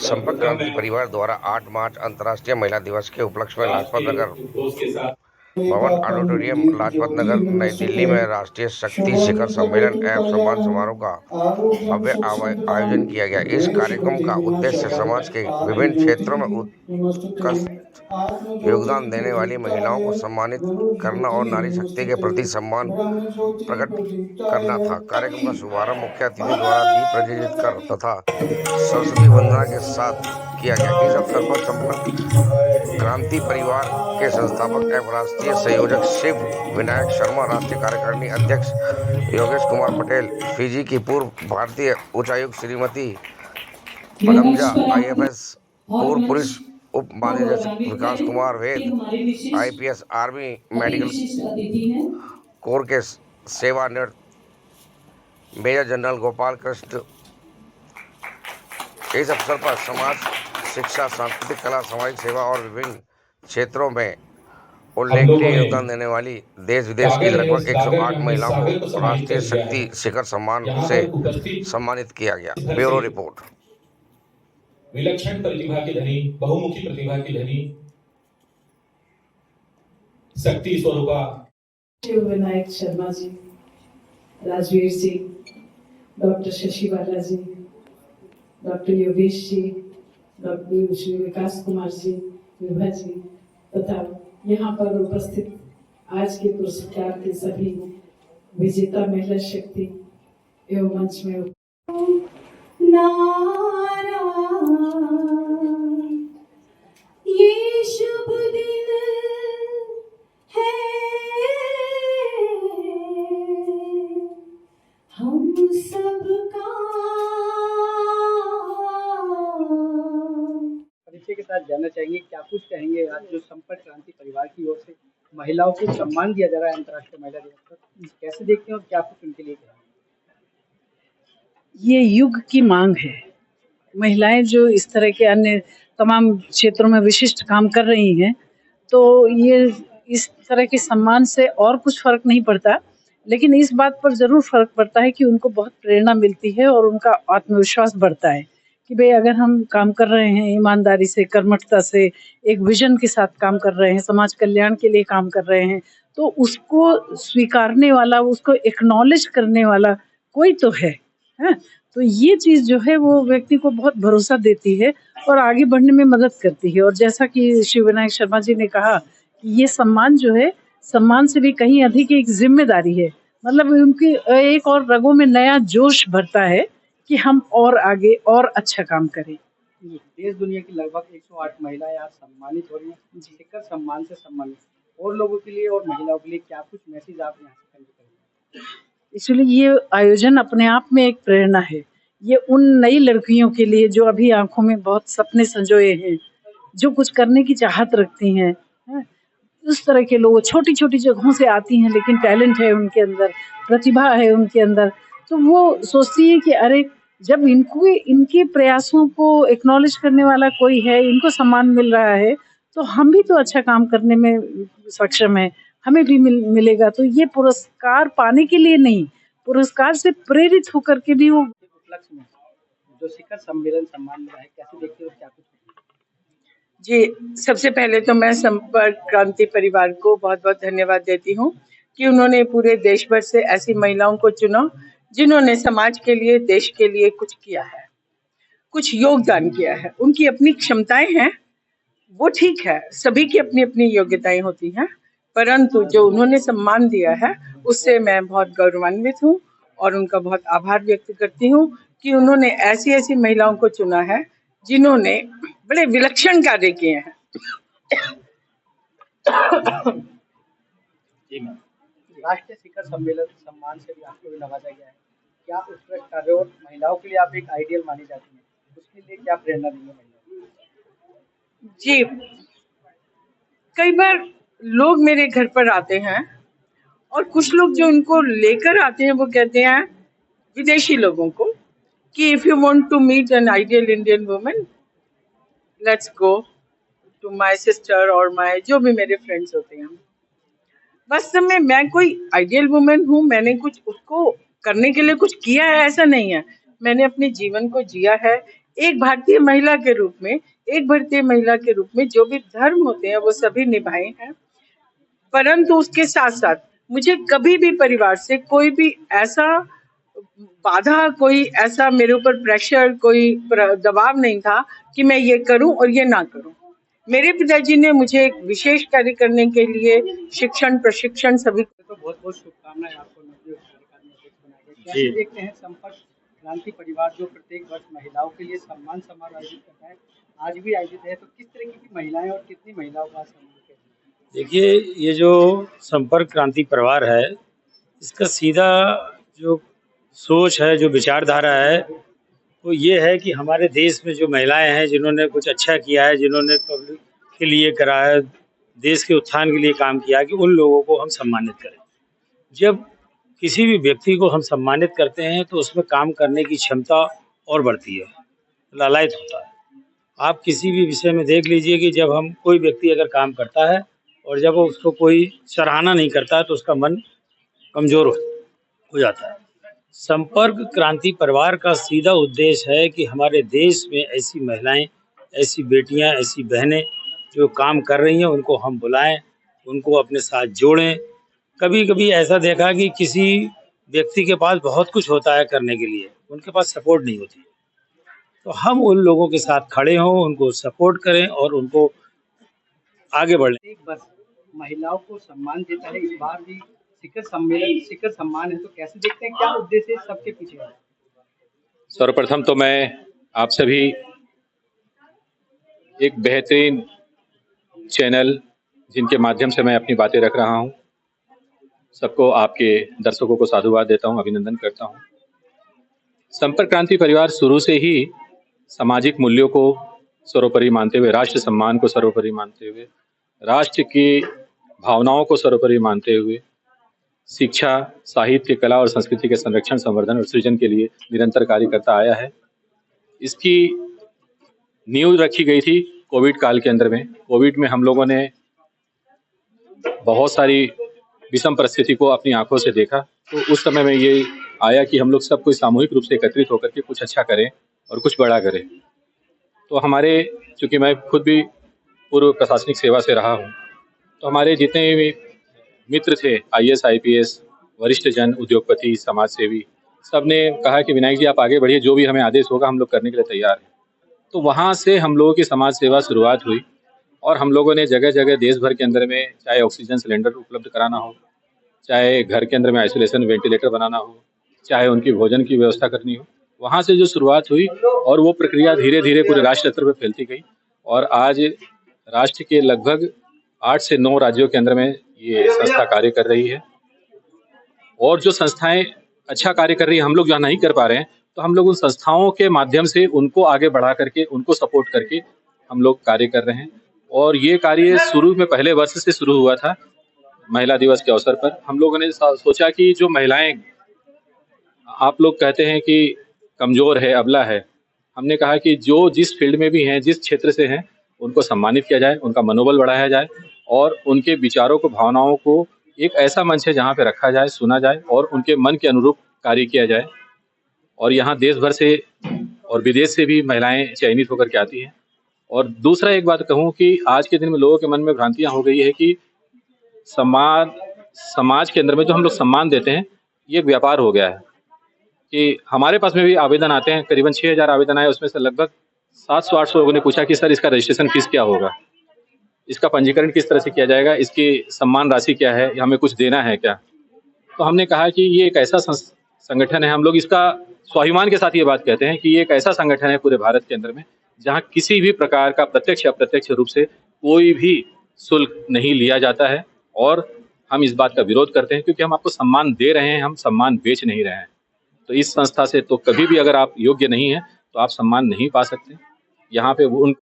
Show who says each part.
Speaker 1: संपर्क
Speaker 2: जब
Speaker 1: क्रांति
Speaker 2: मैं
Speaker 1: परिवार द्वारा 8 मार्च अंतर्राष्ट्रीय महिला दिवस के उपलक्ष्य में
Speaker 2: राज
Speaker 1: लाजपत
Speaker 2: के
Speaker 1: नगर
Speaker 2: दोस्त के साथ
Speaker 1: भवन ऑडिटोरियम लाजपत नगर नई दिल्ली में राष्ट्रीय शक्ति शिखर सम्मेलन एवं सम्मान समारोह का भव्य आयोजन किया गया। इस कार्यक्रम का उद्देश्य समाज के विभिन्न क्षेत्रों में उत्कृष्ट योगदान देने वाली महिलाओं को सम्मानित करना और नारी शक्ति के प्रति सम्मान प्रकट करना था। कार्यक्रम का शुभारंभ मुख्य अतिथि द्वारा दीप प्रज्वलित कर तथा सरस्वती वंदना के साथ किया गया। इस अवसर पर संपर्क क्रांति परिवार के संस्थापक एवं राष्ट्रीय संयोजक शिव विनायक शर्मा, राष्ट्रीय कार्यकारिणी अध्यक्ष योगेश कुमार पटेल, फिजी की पूर्व भारतीय उच्चायुक्त श्रीमती पदमजा, IFS पूर्व पुलिस उप महानिदेशक विकास कुमार वैद, IPS आर्मी मेडिकल कोर के सेवानिवृत्त मेजर जनरल गोपाल कृष्ण इस अवसर पर समाज शिक्षा, सांस्कृतिक, कला, सामाजिक सेवा और विभिन्न क्षेत्रों में
Speaker 2: हम लोगों
Speaker 1: उल्लेखनीय
Speaker 2: ने
Speaker 1: योगदान देने वाली देश विदेश की
Speaker 2: सागर है,
Speaker 1: लगभग
Speaker 2: उस सागर में
Speaker 1: 108
Speaker 2: हमने
Speaker 1: महिलाओं
Speaker 2: सागर को
Speaker 1: को
Speaker 2: सम्मानित
Speaker 1: राष्ट्रीय
Speaker 2: कर दिया है।
Speaker 1: शक्ति शिखर सम्मान
Speaker 2: यहाँ
Speaker 1: से
Speaker 2: पर उपस्थित
Speaker 1: सम्मानित किया गया।
Speaker 2: भर
Speaker 1: ब्यूरो
Speaker 2: से
Speaker 1: रिपोर्ट।
Speaker 2: विलक्षण प्रतिभा की धनी, बहुमुखी प्रतिभा की धनी शक्ति स्वरूपा
Speaker 3: शिव विनायक शर्मा जी, राजवीर जी, डॉक्टर शशि बाला जी, डॉक्टर योगेश जी, डॉक्टर श्री विकास कुमार जी, विभा जी तथा यहाँ पर उपस्थित आज के पुरस्कार के सभी विजेता महिला शक्ति एवं मंच में ये शुभ दिन है, हम सबका।
Speaker 4: परिचय के साथ जानना चाहिए, क्या कुछ कहेंगे आज जो संपर्क क्रांति परिवार की ओर से महिलाओं को सम्मान दिया जा रहा है अंतर्राष्ट्रीय महिला दिवस पर, कैसे देखते हैं और क्या कुछ उनके लिए कहेंगे?
Speaker 5: ये युग की मांग है। महिलाएं जो इस तरह के अन्य तमाम क्षेत्रों में विशिष्ट काम कर रही हैं, तो ये इस तरह के सम्मान से और कुछ फर्क नहीं पड़ता, लेकिन इस बात पर जरूर फर्क पड़ता है कि उनको बहुत प्रेरणा मिलती है और उनका आत्मविश्वास बढ़ता है कि भाई अगर हम काम कर रहे हैं ईमानदारी से, कर्मठता से, एक विजन के साथ काम कर रहे हैं, समाज कल्याण के लिए काम कर रहे हैं, तो उसको स्वीकारने वाला, उसको एक्नॉलेज करने वाला कोई तो है। तो ये चीज जो है वो व्यक्ति को बहुत भरोसा देती है और आगे बढ़ने में मदद करती है। और जैसा कि शिव विनायक शर्मा जी ने कहा कि ये सम्मान जो है, सम्मान से भी कहीं अधिक एक जिम्मेदारी है। मतलब उनकी एक और रगों में नया जोश भरता है कि हम और आगे और अच्छा काम करें।
Speaker 4: देश दुनिया की लगभग 108 महिलाएं आज सम्मानित हो रही हैं, शिखर सम्मान से सम्मानित। और लोगों के लिए और महिलाओं के लिए क्या कुछ मैसेज आप यहाँ से कन्वे करेंगे?
Speaker 5: इसलिए ये आयोजन अपने आप में एक प्रेरणा है। ये उन नई लड़कियों के लिए जो अभी आंखों में बहुत सपने संजोए हैं, जो कुछ करने की चाहत रखती हैं, उस तरह के लोग छोटी छोटी जगहों से आती हैं, लेकिन टैलेंट है उनके अंदर, प्रतिभा है उनके अंदर, तो वो सोचती है कि अरे जब इनको इनके प्रयासों को एक्नॉलेज करने वाला कोई है, इनको सम्मान मिल रहा है, तो हम भी तो अच्छा काम करने में सक्षम है, हमें भी मिलेगा। तो ये पुरस्कार पाने के लिए नहीं, पुरस्कार से प्रेरित होकर के भी वो
Speaker 4: उपलक्ष्य में जो शिखर सम्मेलन सम्मान मिला है, कैसे देखते हो, क्या कुछ?
Speaker 6: जी, सबसे पहले तो मैं संपर्क क्रांति परिवार को बहुत बहुत धन्यवाद देती हूँ कि उन्होंने पूरे देश भर से ऐसी महिलाओं को चुना जिन्होंने समाज के लिए, देश के लिए कुछ किया है, कुछ योगदान किया है। उनकी अपनी क्षमताएं हैं, वो ठीक है, सभी की अपनी अपनी योग्यताएं होती हैं, परंतु जो उन्होंने सम्मान दिया है उससे मैं बहुत गौरवान्वित हूँ और उनका बहुत आभार व्यक्त करती हूँ कि उन्होंने ऐसी ऐसी महिलाओं को चुना है जिन्होंने बड़े विलक्षण कार्य किए हैं।
Speaker 4: राष्ट्रीय शिखर सम्मेलन सम्मान से भी आपको भी नवाजा गया है, क्या उत्कृष्ट कार्य और महिलाओं के लिए आप एक आइडियल मानी जाती है, उसके लिए क्या प्रेरणा देंगे महिलाओं?
Speaker 6: जी, कई बार लोग मेरे घर पर आते हैं और कुछ लोग जो उनको लेकर आते हैं वो कहते हैं विदेशी लोगों को कि if you want to meet an ideal Indian woman, let's go to my sister और माय जो भी मेरे फ्रेंड्स होते हैं। वास्तव में मैं कोई आइडियल वुमन हूँ, मैंने कुछ उसको करने के लिए कुछ किया है ऐसा नहीं है। मैंने अपने जीवन को जिया है, एक भारतीय महिला के रूप में, जो भी धर्म होते हैं वो सभी निभाए हैं। परंतु उसके साथ साथ मुझे कभी भी परिवार से कोई भी ऐसा बाधा, कोई ऐसा मेरे ऊपर प्रेशर, कोई दबाव नहीं था कि मैं ये करूं और ये ना करूं। मेरे पिताजी ने मुझे एक विशेष कार्य करने के लिए शिक्षण, प्रशिक्षण सभी।
Speaker 4: तो बहुत बहुत शुभकामनाएं आपको नवनियुक्त कार्यकारिणी अध्यक्ष बनाए गए। कैसे देखते हैं संपर्क क्रांति परिवार जो प्रत्येक वर्ष महिलाओं के लिए सम्मान समारोह आयोजित करता है, आज भी आयोजित है, तो किस तरह की महिलाएं और कितनी महिलाओं का सम्मान किया?
Speaker 7: देखिए, ये जो संपर्क क्रांति परिवार है, इसका सीधा जो सोच है, जो विचारधारा है, वो ये है कि हमारे देश में जो महिलाएं हैं जिन्होंने कुछ अच्छा किया है, जिन्होंने पब्लिक के लिए करा है, देश के उत्थान के लिए काम किया है, कि उन लोगों को हम सम्मानित करें। जब किसी भी व्यक्ति को हम सम्मानित करते हैं तो उसमें काम करने की क्षमता और बढ़ती है, लालायित होता है। आप किसी भी विषय में देख लीजिए कि जब हम कोई व्यक्ति अगर काम करता है और जब वो उसको कोई सराहना नहीं करता है तो उसका मन कमज़ोर हो जाता है। संपर्क क्रांति परिवार का सीधा उद्देश्य है कि हमारे देश में ऐसी महिलाएं, ऐसी बेटियां, ऐसी बहनें जो काम कर रही हैं उनको हम बुलाएं, उनको अपने साथ जोड़ें। कभी कभी ऐसा देखा कि किसी व्यक्ति के पास बहुत कुछ होता है करने के लिए, उनके पास सपोर्ट नहीं होती, तो हम उन लोगों के साथ खड़े हों, उनको सपोर्ट करें और उनको आगे बढ़ने।
Speaker 4: एक वर्ष महिलाओं को सम्मान देता है, इस बार भी शिखर सम्मान है, तो कैसे देखते हैं, क्या उद्देश्य है सबके पीछे है?
Speaker 2: सर्वप्रथम तो मैं आप सभी एक बेहतरीन चैनल जिनके माध्यम से मैं अपनी बातें रख रहा हूं, सबको, आपके दर्शकों को साधुवाद देता हूं, अभिनंदन करता हूं। संपर्क क्रांति परिवार शुरू से ही सामाजिक मूल्यों को सर्वोपरि मानते हुए, राष्ट्र सम्मान को सर्वोपरि मानते हुए, राष्ट्र की भावनाओं को सर्वोपरि मानते हुए शिक्षा, साहित्य, कला और संस्कृति के संरक्षण, संवर्धन और सृजन के लिए निरंतर कार्य करता आया है। इसकी नींव रखी गई थी कोविड काल के अंदर में। कोविड में हम लोगों ने बहुत सारी विषम परिस्थिति को अपनी आंखों से देखा, तो उस समय में ये आया कि हम लोग सब कोई सामूहिक रूप से एकत्रित होकर के कुछ अच्छा करें और कुछ बड़ा करें। तो हमारे, चूँकि मैं खुद भी पूर्व प्रशासनिक सेवा से रहा हूँ, तो हमारे जितने भी मित्र थे, IAS, IPS, वरिष्ठ जन, उद्योगपति, समाज सेवी, सब ने कहा कि विनायक जी आप आगे बढ़िए, जो भी हमें आदेश होगा हम लोग करने के लिए तैयार हैं। तो वहाँ से हम लोगों की समाज सेवा शुरुआत हुई और हम लोगों ने जगह जगह देश भर के अंदर में, चाहे ऑक्सीजन सिलेंडर उपलब्ध कराना हो, चाहे घर के अंदर में आइसोलेशन वेंटिलेटर बनाना हो, चाहे उनकी भोजन की व्यवस्था करनी हो, वहाँ से जो शुरुआत हुई और वो प्रक्रिया धीरे धीरे पूरे राष्ट्र स्तर पर फैलती गई और आज राष्ट्र के लगभग 8 से 9 राज्यों के अंदर में ये संस्था कार्य कर रही है। और जो संस्थाएं अच्छा कार्य कर रही है, हम लोग जहाँ नहीं कर पा रहे हैं, तो हम लोग उन संस्थाओं के माध्यम से उनको आगे बढ़ा करके, उनको सपोर्ट करके हम लोग कार्य कर रहे हैं। और ये कार्य शुरू में पहले वर्ष से शुरू हुआ था। महिला दिवस के अवसर पर हम लोगों ने सोचा कि जो महिलाएं, आप लोग कहते हैं कि कमज़ोर है, अबला है, हमने कहा कि जो जिस फील्ड में भी हैं, जिस क्षेत्र से हैं, उनको सम्मानित किया जाए, उनका मनोबल बढ़ाया जाए और उनके विचारों को, भावनाओं को एक ऐसा मंच है जहाँ पे रखा जाए, सुना जाए और उनके मन के अनुरूप कार्य किया जाए। और यहाँ देश भर से और विदेश से भी महिलाएं चयनित होकर के आती हैं। और दूसरा एक बात कहूँ कि आज के दिन में लोगों के मन में भ्रांतियाँ हो गई है कि समाज के अंदर में जो हम लोग सम्मान देते हैं, ये एक व्यापार हो गया है। कि हमारे पास में भी आवेदन आते हैं, करीबन 6000 आवेदन आए, उसमें से लगभग 700-800 लोगों ने पूछा कि सर इसका रजिस्ट्रेशन फीस क्या होगा, इसका पंजीकरण किस तरह से किया जाएगा, इसकी सम्मान राशि क्या है, हमें कुछ देना है क्या। तो हमने कहा कि ये एक ऐसा संगठन है, हम लोग इसका स्वाभिमान के साथ ये बात कहते हैं कि ये एक ऐसा संगठन है पूरे भारत के अंदर में जहाँ किसी भी प्रकार का प्रत्यक्ष अप्रत्यक्ष रूप से कोई भी शुल्क नहीं लिया जाता है। और हम इस बात का विरोध करते हैं क्योंकि हम आपको सम्मान दे रहे हैं, हम सम्मान बेच नहीं रहे हैं। तो इस संस्था से तो कभी भी अगर आप योग्य नहीं हैं तो आप सम्मान नहीं पा सकते। यहाँ पे उन